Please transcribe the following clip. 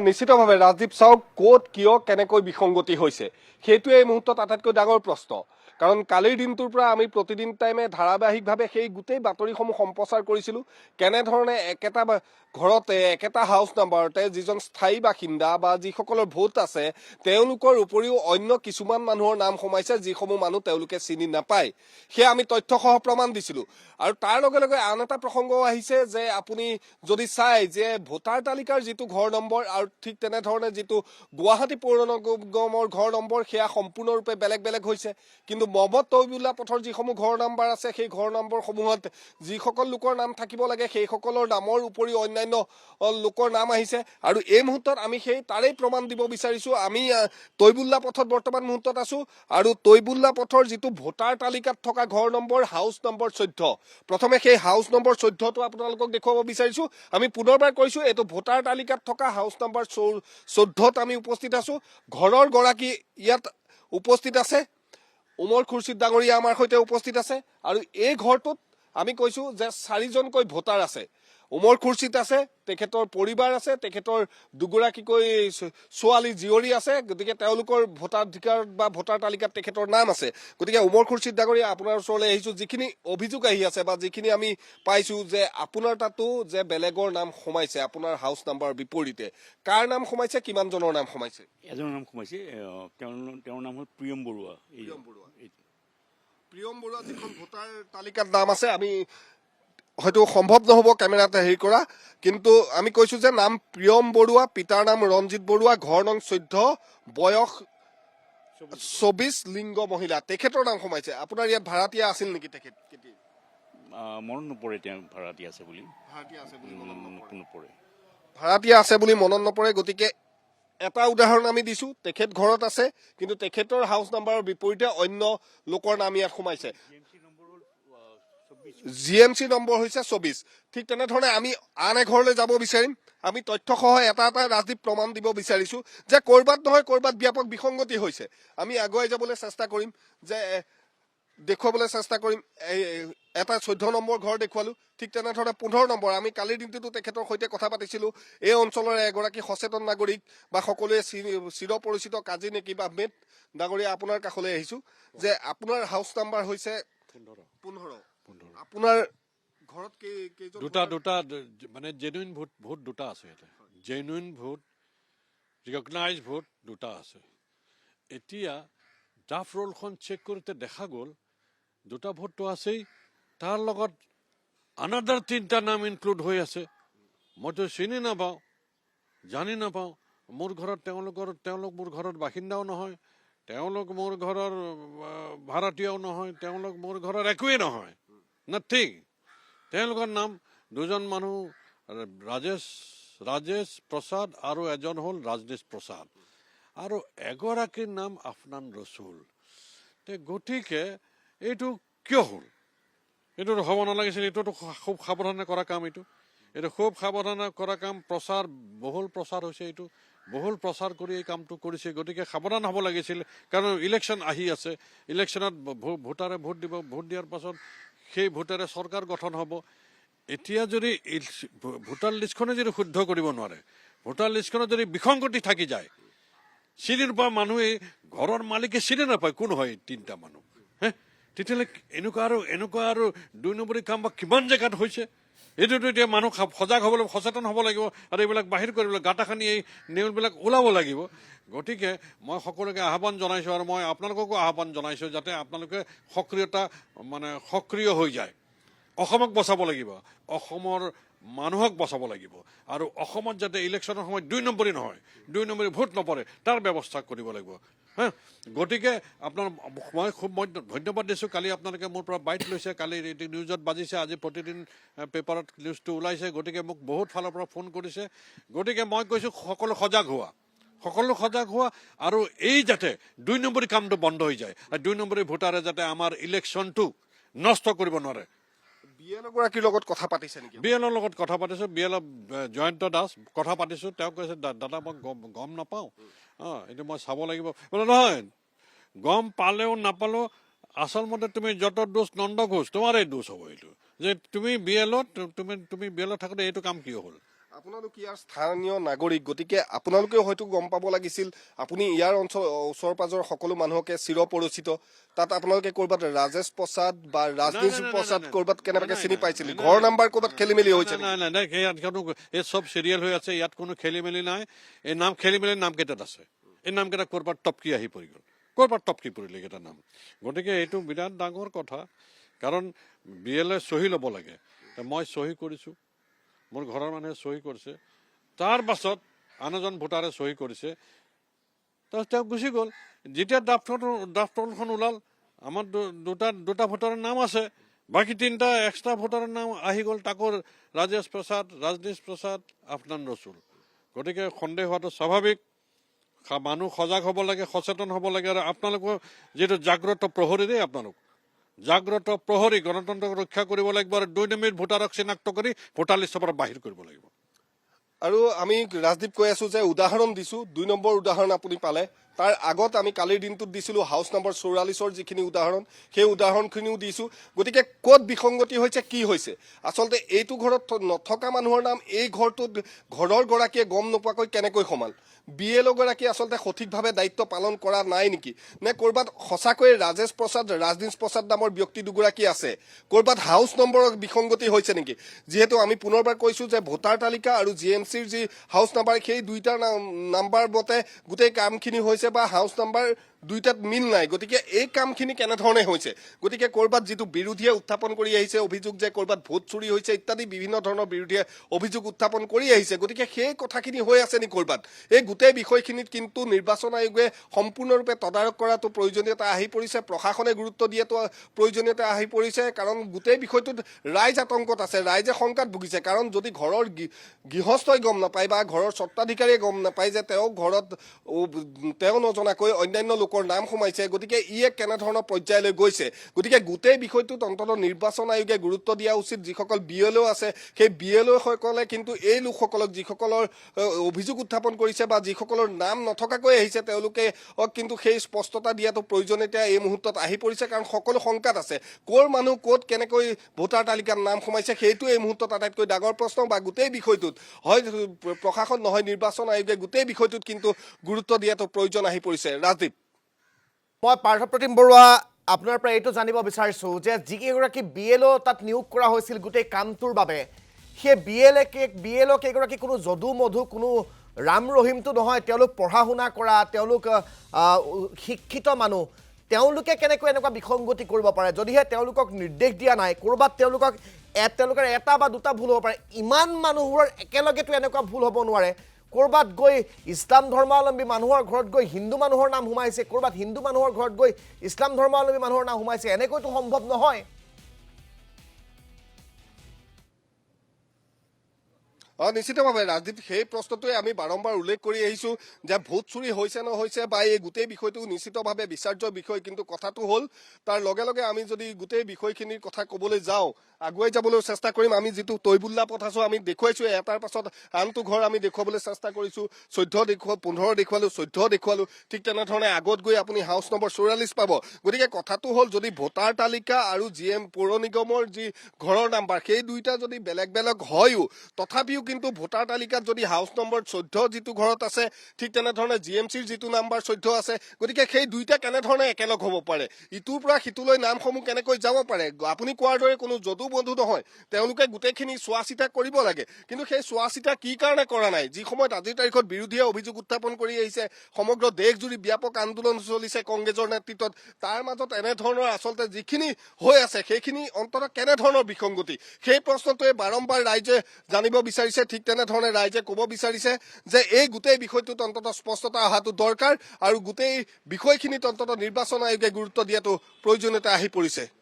নিশ্চিতভাৱে ৰাজদীপ চাওক ক'ত কিয় কেনেকৈ বিসংগতি হৈছে সেইটোৱে এই মুহূৰ্তত আটাইতকৈ ডাঙৰ প্ৰশ্ন। কাৰণ কালিৰ দিনটোৰ পৰা আমি প্ৰতিদিন টাইমে ধাৰাবাহিকভাৱে সেই গোটেই বাতৰিসমূহ সম্প্ৰচাৰ কৰিছিলোঁ। কেনেধৰণে একেটা ঘৰতে একেটা হাউচ নাম্বাৰতে যিজন স্থায়ী বাসিন্দা বা যিসকলৰ ভোট আছে তেওঁলোকৰ উপৰিও অন্য কিছুমান মানুহৰ নাম সোমাইছে যিসমূহ মানুহ তেওঁলোকে চিনি নাপায়। সেয়া আমি তথ্যসহ প্ৰমাণ দিছিলোঁ। আৰু তাৰ লগে লগে আন এটা প্ৰসংগ আহিছে যে আপুনি যদি চাই যে ভোটাৰ তালিকাৰ যিটো ঘৰ নম্বৰ আৰু ঠিক তেনেধৰণে যিটো গুৱাহাটী পৌৰ নিগমৰ ঘৰ নম্বৰ সেয়া সম্পূৰ্ণৰূপে বেলেগ বেলেগ হৈছে। কিন্তু মহম্মদ তৈবুল্লাহ পথৰ যিসমূহ ঘৰ নম্বৰ আছে সেই ঘৰ নম্বৰসমূহত যিসকল লোকৰ নাম থাকিব লাগে সেইসকলৰ নামৰ উপৰিও অন্যান্য লোকৰ নাম আহিছে। আৰু এই মুহূৰ্তত আমি সেই তাৰেই প্ৰমাণ দিব বিচাৰিছোঁ। আমি তৈবুল্লাহ পথত বৰ্তমান মুহূৰ্তত আছোঁ আৰু তৈবুল্লাহ পথৰ যিটো ভোটাৰ তালিকাত থকা ঘৰ নম্বৰ হাউচ নম্বৰ 14। প্ৰথমে সেই হাউচ নম্বৰ 14টো আপোনালোকক দেখুৱাব বিচাৰিছোঁ। আমি পুনৰবাৰ কৈছোঁ এইটো ভোটাৰ তালিকাত থকা হাউচ নম্বৰ 14ত আমি উপস্থিত আছোঁ। ঘৰৰ গৰাকী ইয়াত উপস্থিত আছে, উমৰ খুৰছিদ ডাঙৰীয়া আমাৰ সৈতে উপস্থিত আছে। আৰু এই ঘৰটোত আমি কৈছোঁ যে 4জনকৈ ভোটাৰ আছে। উমৰ খুৰছিদ আছে, তেখেতৰ পৰিবাৰ আছে, তেখেতৰ দুগৰাকীকৈ ছোৱালী জীয়ৰী আছে। গতিকে তেওঁলোকৰ ভোটাধিকাৰ বা ভোটাৰ তালিকাত তেখেতৰ নাম আছে। গতিকে উমৰ খুৰছিদ ডাঙৰীয়া আপোনাৰ ওচৰলৈ আহিছোঁ। যিখিনি অভিযোগ আহি আছে বা যিখিনি আমি পাইছোঁ যে আপোনাৰ তাতো যে বেলেগৰ নাম সোমাইছে আপোনাৰ হাউচ নাম্বাৰৰ বিপৰীতে, কাৰ নাম সোমাইছে, কিমানজনৰ নাম সোমাইছে? এজনৰ নাম সোমাইছে, তেওঁৰ নাম হ'ল প্ৰিয়ম বৰুৱা। প্ৰিয়ম বৰুৱা যিখন ভোটাৰ তালিকাত নাম আছে, আমি হয়তো সম্ভৱ নহ'ব কেমেৰাতে হেৰি কৰা, কিন্তু আমি কৈছোঁ যে নাম প্ৰিয়ম বৰুৱা, পিতাৰ নাম ৰঞ্জিত বৰুৱা, ঘৰ নং 14, বয়স 24, লিংগ মহিলা, তেখেতৰ নাম সোমাইছে। আপোনাৰ ইয়াত ভাড়াতীয়া আছিল নেকি? তেখেত মনত নপৰে তেওঁ ভাড়াতীয়া আছে বুলি। ভাড়াতীয়া আছে বুলি মনত নপৰে। গতিকে এটা উদাহৰণ আমি দিছোঁ, তেখেত ঘৰত আছে কিন্তু তেখেতৰ হাউচ নাম্বাৰৰ বিপৰীতে অন্য লোকৰ নাম ইয়াত সোমাইছে। GMC নম্বৰ হৈছে 24। ঠিক তেনেধৰণে আমি আন এঘৰলৈ যাব বিচাৰিম। আমি তথ্যসহ এটা এটা ৰাজদীপ প্ৰমাণ দিব বিচাৰিছোঁ যে ক'ৰবাত নহয় ক'ৰবাত ব্যাপক বিসংগতি হৈছে। আমি আগুৱাই যাবলৈ চেষ্টা কৰিম, যে দেখুৱাবলৈ চেষ্টা কৰিম। এটা 14 নম্বৰ ঘৰ দেখুৱালোঁ, ঠিক তেনেধৰণে 15 নম্বৰ। আমি কালিৰ দিনটোতো তেখেতৰ সৈতে কথা পাতিছিলোঁ। এই অঞ্চলৰ এগৰাকী সচেতন নাগৰিক বা সকলোৱে চিৰ পৰিচিত কাজী নেকিব আহমেদ ডাঙৰীয়া, আপোনাৰ কাষলৈ আহিছোঁ যে আপোনাৰ হাউচ নাম্বাৰ হৈছে 15। আপোনাৰ ঘৰত দুটা মানে জেনুইন ভোট দুটা আছে। ইয়াতে জেনুইন ভোট, ৰিকগনাইজ ভোট দুটা আছে। এতিয়া ড্ৰাফট ৰোলখন চেক কৰোঁতে দেখা গ'ল দুটা ভোটটো আছেই, তাৰ লগত আনাদাৰ 3টা নাম ইনক্লুড হৈ আছে। মইতো চিনি নাপাওঁ, জানি নাপাওঁ। মোৰ ঘৰত তেওঁলোক মোৰ ঘৰত বাসিন্দাও নহয়, তেওঁলোক মোৰ ঘৰৰ ভাড়াতীয়াও নহয়, তেওঁলোক মোৰ ঘৰৰ একোৱেই নহয়, নাথিং। তেওঁলোকৰ নাম দুজন মানুহ, ৰাজেশ প্ৰসাদ আৰু এজন হ'ল ৰাজনীশ প্ৰসাদ, আৰু এগৰাকীৰ নাম আফনান ৰচুল। গতিকে এইটো কিয় হ'ল? এইটোতো হ'ব নালাগিছিল। এইটোতো খুব সাৱধানে কৰা কাম। এইটো খুব সাৱধানে কৰা কাম। বহুল প্ৰচাৰ হৈছে, এইটো বহুল প্ৰচাৰ কৰি এই কামটো কৰিছে। গতিকে সাৱধান হ'ব লাগিছিল, কাৰণ ইলেকশ্যন আহি আছে। ইলেকশ্যনত ভোটাৰে ভোট দিব, ভোট দিয়াৰ পাছত সেই ভোটেৰে চৰকাৰ গঠন হ'ব। এতিয়া যদি ভোটাৰ লিষ্টখনে যদি শুদ্ধ কৰিব নোৱাৰে, ভোটাৰ লিষ্টখনত যদি বিসংগতি থাকি যায়, চিনি নোপোৱা মানুহে, ঘৰৰ মালিকে চিনি নাপায় কোন হয় 3টা মানুহ, তেতিয়াহ'লে এনেকুৱা আৰু 2 নম্বৰী কাম বা কিমান জেগাত হৈছে। এইটোতো এতিয়া মানুহ সজাগ হ'বলৈ, সচেতন হ'ব লাগিব, আৰু এইবিলাক বাহিৰ কৰিবলৈ গাঁটা খানি এই নিউজবিলাক ওলাব লাগিব। গতিকে মই সকলোকে আহ্বান জনাইছোঁ, আৰু মই আপোনালোককো আহ্বান জনাইছোঁ যাতে আপোনালোকে সক্ৰিয় হৈ যায়। অসমক বচাব লাগিব, অসমৰ মানুহক বচাব লাগিব, আৰু অসমত যাতে ইলেকশ্যনৰ সময়ত 2 নম্বৰী নহয়, 2 নম্বৰী ভোট নপৰে তাৰ ব্যৱস্থা কৰিব লাগিব। গতিকে মই খুব ধন্যবাদ দিছোঁ। কালি আপোনালোকে মোৰ পৰা বাইট লৈছে, কালি নিউজত বাজিছে, আজি প্ৰতিদিন পেপাৰত নিউজটো ওলাইছে। গতিকে মোক বহুত ফালৰ পৰা ফোন কৰিছে। গতিকে মই কৈছোঁ সকলো সজাগ হোৱা, আৰু এই যাতে 2 নম্বৰী কামটো বন্ধ হৈ যায়, 2 নম্বৰী ভোটাৰে যাতে আমাৰ ইলেকশ্যনটো নষ্ট কৰিব নোৱাৰে। বিএলঅ'গৰাকীৰ লগত কথা পাতিছে নেকি? বিএলৰ লগত কথা পাতিছোঁ, বিএলঅ' জয়ন্ত দাস কথা পাতিছোঁ। তেওঁ কৈছে দাদা মই গম নাপাওঁ, এইটো মই চাব লাগিব। বোলে নহয়, গম পালেও নাপালেও আচলমতে তুমি যত দোষ নন্দ ঘোষ, তোমাৰেই দোষ হ'ব এইটো, যে তুমি বিএলঅ'ত থাকোঁতে এইটো কাম কিয় হ'ল। আপোনালোক ইয়াৰ স্থানীয় নাগৰিক, গতিকে আপোনালোকেও হয়তো গম পাব লাগিছিল। আপুনি ইয়াৰ অঞ্চল ওচৰ পাজৰ সকলো মানুহকে চিৰপৰিচিত। তাত আপোনালোকে ক'ৰবাত ৰাজেশ প্ৰসাদ বা ৰাজনীশ প্ৰসাদ ক'ৰবাত কেনেবাকে চিনি পাইছিল? ঘৰ নাম্বাৰ ক'ৰবাত খেলি মেলি হৈছে? নাই ইয়াত এই চব চিৰিয়েল হৈ আছে, ইয়াত কোনো খেলি মেলি নাই। এই নাম খেলি মেলি নাম কেইটাত আছে, এই নামকেইটা ক'ৰবাত টপকি আহি পৰি গ'ল, ক'ৰবাত টপকি পৰিলে এইকেইটা নাম। গতিকে এইটো বিৰাট ডাঙৰ কথা, কাৰণ BLO চহী ল'ব লাগে। মই চহী কৰিছোঁ, মোৰ ঘৰৰ মানুহে চহী কৰিছে, তাৰ পাছত আন এজন ভোটাৰে চহী কৰিছে, তাৰপিছত তেওঁ গুচি গ'ল। যেতিয়া ড্ৰাফটখন ওলাল, আমাৰ দুটা ভোটাৰৰ নাম আছে, বাকী 3টা এক্সট্ৰা ভোটাৰৰ নাম আহি গ'ল, তাকো ৰাজেশ প্ৰসাদ, ৰাজনীশ প্ৰসাদ, আফনান ৰচুল। গতিকে সন্দেহ হোৱাটো স্বাভাৱিক। মানুহ সজাগ হ'ব লাগে, সচেতন হ'ব লাগে। আৰু আপোনালোকৰ যিটো জাগ্ৰত প্ৰহৰী দেই, আপোনালোক জাগ্ৰত প্ৰহৰী, গণতন্ত্ৰক ৰক্ষা কৰিব লাগিব আৰু 2 নম্বৰী ভোটাৰক চিনাক্ত কৰি ভোটাৰ লিষ্টৰ পৰা বাহিৰ কৰিব লাগিব। আৰু আমি ৰাজদীপ কৈ আছো যে উদাহৰণ দিছো, 2 নম্বৰ উদাহৰণ আপুনি পালে। তাৰ আগত আমি কালিৰ দিনটোত দিছিলো হাউচ নম্বৰ 44ৰ যিখিনি উদাহৰণ, সেই উদাহৰণখিনিও দিছো। গতিকে ক'ত বিসংগতি হৈছে, কি হৈছে? আচলতে এইটো ঘৰত নথকা মানুহৰ নাম এই ঘৰটোত ঘৰৰ গৰাকীয়ে গম নোপোৱাকৈ কেনেকৈ সোমাল? BLO গৰাকীয়ে আচলতে সঠিকভাৱে দায়িত্ব পালন কৰা নাই নেকি? নে ক'ৰবাত সঁচাকৈয়ে ৰাজেশ প্ৰসাদ, ৰাজনীশ প্ৰসাদ নামৰ ব্যক্তি দুগৰাকী আছে? ক'ৰবাত হাউচ নম্বৰৰ বিসংগতি হৈছে নেকি? যিহেতু আমি পুনৰবাৰ কৈছো যে ভোটাৰ তালিকা আৰু GMCৰ যি হাউচ নাম্বাৰ, সেই দুইটাৰ নাম্বাৰ মতে গোটেই কামখিনি হৈছে, বা হাউচ নাম্বাৰ দুইটাত মিল নাই। গতিকে এই কামখিনি কেনেধৰণে হৈছে? গতিকে ক'ৰবাত যিটো বিৰোধীয়ে উত্থাপন কৰি আহিছে অভিযোগ যে ক'ৰবাত ভোট চুৰি হৈছে ইত্যাদি বিভিন্ন ধৰণৰ বিৰোধীয়ে অভিযোগ উত্থাপন কৰি আহিছে, গতিকে সেই কথাখিনি হৈ আছে নেকি ক'ৰবাত? এই গোটেই বিষয়খিনিত কিন্তু নিৰ্বাচন আয়োগে সম্পূৰ্ণৰূপে তদাৰক কৰাটো প্ৰয়োজনীয়তা আহি পৰিছে, প্ৰশাসনে গুৰুত্ব দিয়াটো প্ৰয়োজনীয়তা আহি পৰিছে। কাৰণ গোটেই বিষয়টোত ৰাইজ আতংকত আছে, ৰাইজে শংকাত ভুগিছে। কাৰণ যদি ঘৰৰ গৃহস্থই গম নাপায় বা ঘৰৰ স্বত্বাধিকাৰীয়ে গম নাপায় যে তেওঁ ঘৰত তেওঁ নজনাকৈ অন্যান্য লোকৰ নাম সোমাইছে, গতিকে ই এক কেনেধৰণৰ পৰ্যায়লৈ গৈছে? গতিকে গোটেই বিষয়টোত অন্ততঃ নিৰ্বাচন আয়োগে গুৰুত্ব দিয়া উচিত। যিসকল BLO আছে, সেই BLO সকলে কিন্তু এই লোকসকলক, যিসকলৰ অভিযোগ উত্থাপন কৰিছে বা যিসকলৰ নাম নথকাকৈ আহিছে, তেওঁলোকে কিন্তু সেই স্পষ্টতা দিয়াটো প্ৰয়োজনীয়তা এই মুহূৰ্তত আহি পৰিছে। কাৰণ সকলো শংকাত আছে, ক'ৰ মানুহ ক'ত কেনেকৈ ভোটাৰ তালিকাত নাম সোমাইছে, সেইটো এই মুহূৰ্তত আটাইতকৈ ডাঙৰ প্ৰশ্ন। বা গোটেই বিষয়টোত হয় প্ৰশাসন নহয় নিৰ্বাচন আয়োগে গোটেই বিষয়টোত কিন্তু গুৰুত্ব দিয়াটো প্ৰয়োজন আহি পৰিছে। ৰাজদীপ, মই পাৰ্থপ্ৰতিম বৰুৱা আপোনাৰ পৰা এইটো জানিব বিচাৰিছোঁ যে যিকেইগৰাকী BLO তাত নিয়োগ কৰা হৈছিল গোটেই কামটোৰ বাবে, সেই BLO কেইগৰাকী কোনো যদু মধু, কোনো ৰাম ৰহিমটো নহয়, তেওঁলোক পঢ়া শুনা কৰা, তেওঁলোক শিক্ষিত মানুহ। তেওঁলোকে কেনেকৈ এনেকুৱা বিসংগতি কৰিব পাৰে? যদিহে তেওঁলোকক নিৰ্দেশ দিয়া নাই, ক'ৰবাত তেওঁলোকৰ এটা বা দুটা ভুল হ'ব পাৰে। ইমান মানুহৰ একেলগেতো এনেকুৱা ভুল হ'ব নোৱাৰে। ক'ৰবাত গৈ ইছলাম ধৰ্মাৱলম্বী মানুহৰ ঘৰত গৈ হিন্দু মানুহৰ নাম সোমাইছে, ক'ৰবাত হিন্দু মানুহৰ ঘৰত গৈ ইছলাম ধৰ্মাৱলম্বী মানুহৰ নাম সোমাইছে। এনেকৈতো সম্ভৱ নহয়। নিশ্চিতভাৱে ৰাজদীপ, সেই প্ৰশ্নটোৱে আমি বাৰম্বাৰ উল্লেখ কৰি আহিছোঁ যে ভোট চুৰি হৈছে নহৈছে বা এই গোটেই বিষয়টো নিশ্চিতভাৱে বিচাৰ্য বিষয়। কিন্তু কথাটো হ'ল, তাৰ লগে লগে আমি যদি গোটেই বিষয়খিনিৰ কথা ক'বলৈ যাওঁ, আগুৱাই যাবলৈ চেষ্টা কৰিম। আমি যিটো তৈবুল্লা পথ আছোঁ, আমি দেখুৱাইছোঁ এটাৰ পাছত আনটো ঘৰ আমি দেখুৱাবলৈ চেষ্টা কৰিছোঁ। 15 দেখুৱালোঁ, 14 দেখুৱালোঁ। ঠিক তেনেধৰণে আগত গৈ আপুনি হাউচ নম্বৰ 44 পাব। গতিকে কথাটো হ'ল, যদি ভোটাৰ তালিকা আৰু পৌৰ নিগমৰ যি ঘৰৰ নাম্বাৰ, সেই দুইটা যদি বেলেগ বেলেগ হয়ও, তথাপিও কিন্তু ভোটাৰ তালিকাত যদি হাউচ নম্বৰ 14 যিটো ঘৰত আছে, ঠিক তেনেধৰণে GMCৰ যিটো নাম্বাৰ 14 আছে, গতিকে সেই দুইটা কেনেধৰণে একেলগ হ'ব পাৰে? ইটোৰ পৰা সিটোলৈ নামসমূহ কেনেকৈ যাব পাৰে? আপুনি কোৱাৰ দৰে কোনো যদু বন্ধু নহয়, তেওঁলোকে গোটেইখিনি চোৱা চিতা কৰিব লাগে। কিন্তু সেই চোৱা চিতা কি কাৰণে কৰা নাই? যি সময়ত আজিৰ তাৰিখত বিৰোধীয়ে অভিযোগ উত্থাপন কৰি আহিছে, সমগ্ৰ দেশজুৰি ব্যাপক আন্দোলন চলিছে কংগ্ৰেছৰ নেতৃত্বত, তাৰ মাজত এনেধৰণৰ আচলতে যিখিনি হৈ আছে, সেইখিনি অন্ততঃ কেনেধৰণৰ বিসংগতি, সেই প্ৰশ্নটোৱে বাৰম্বাৰ ৰাইজে জানিব বিচাৰিছে। ঠিক তেনেধৰণে ৰাইজে ক'ব বিচাৰিছে যে এই গোটেই বিষয়টোত অন্ততঃ স্পষ্টতা অহাটো দৰকাৰ আৰু গোটেই বিষয়খিনিত অন্ততঃ নিৰ্বাচন আয়োগে গুৰুত্ব দিয়াটো প্ৰয়োজনীয়তা আহি পৰিছে।